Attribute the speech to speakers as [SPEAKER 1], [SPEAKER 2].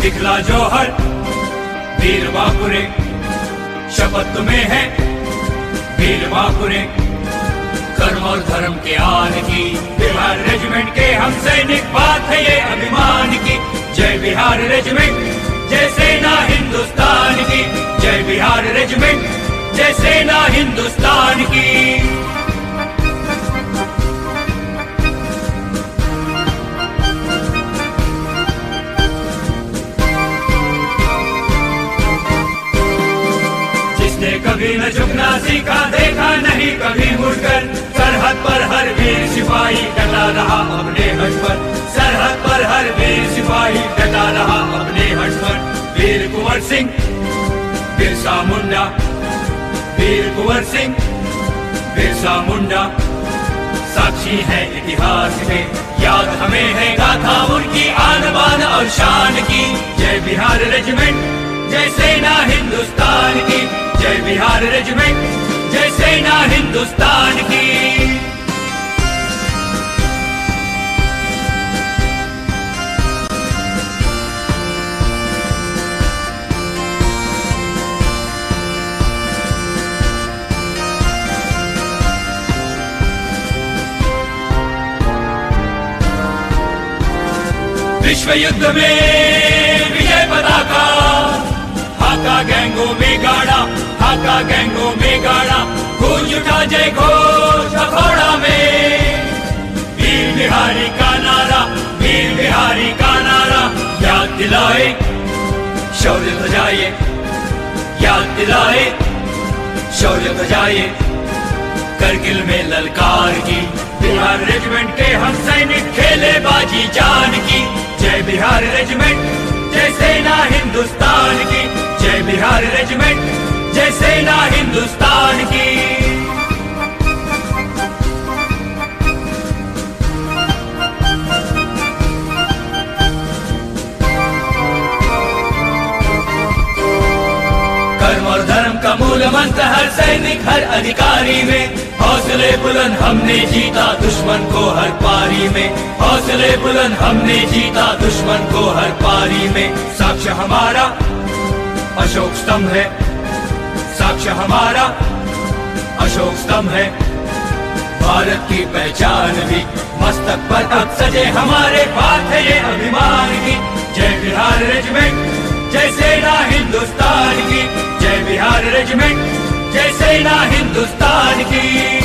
[SPEAKER 1] दिखला जौहर वीर बांकुरे, शपथ तुम्हें है वीर बांकुरे। कर्म और धर्म के आन की बिहार रेजिमेंट के हम सैनिक, बात है ये अभिमान की। जय बिहार रेजिमेंट, जय सेना हिंदुस्तान की। जय बिहार रेजिमेंट, जय सेना हिंदुस्तान की। कभी न झुकना सीखा, देखा नहीं कभी मुड़कर। सरहद पर हर वीर सिपाही डटा रहा अपने हट पर। सरहद पर हर वीर सिपाही डटा रहा अपने हट पर। वीर कुंवर सिंह बिरसा मुंडा, वीर कुंवर सिंह बिरसा मुंडा साक्षी है इतिहास में, याद हमें है गाथा उनकी आन बान और शान की। जय बिहार रेजिमेंट, जय सेना हिंदुस्तान की। जय बिहार रेजिमेंट, जय सेना हिंदुस्तान की। विश्व युद्ध में विजय पताका, हाका गैंगों में गाड़ा, हाका गैंगों में गाड़ा। गूंज उठा जय घोष अखौड़ा में, वीर बिहारी का नारा, वीर बिहारी का नारा। याद दिलाए शौर्य ध्वजाए, याद दिलाए शौर्य ध्वजाए। करगिल में ललकार की बिहार रेजिमेंट के हम सैनिक, खेले बाजी जान की। जय बिहार रेजिमेंट, जय सेना हिंदुस्तान की। जय बिहार रेजिमेंट, जय सेना हिंदुस्तान की। कर्म और धर्म का मूल मंत्र हर सैनिक हर अधिकारी में। हौसले बुलंद हमने जीता दुश्मन को हर पारी में। हौसले बुलंद हमने जीता दुश्मन को हर पारी में। साक्ष्य हमारा अशोक स्तंभ है, साक्ष्य हमारा अशोक स्तंभ है। भारत की पहचान भी मस्तक पर अब सजे हमारे, बात है ये अभिमान की। जय बिहार रेजिमेंट, जय सेना हिंदुस्तान की। जय बिहार रेजिमेंट, जय सेना हिंदुस्तान की।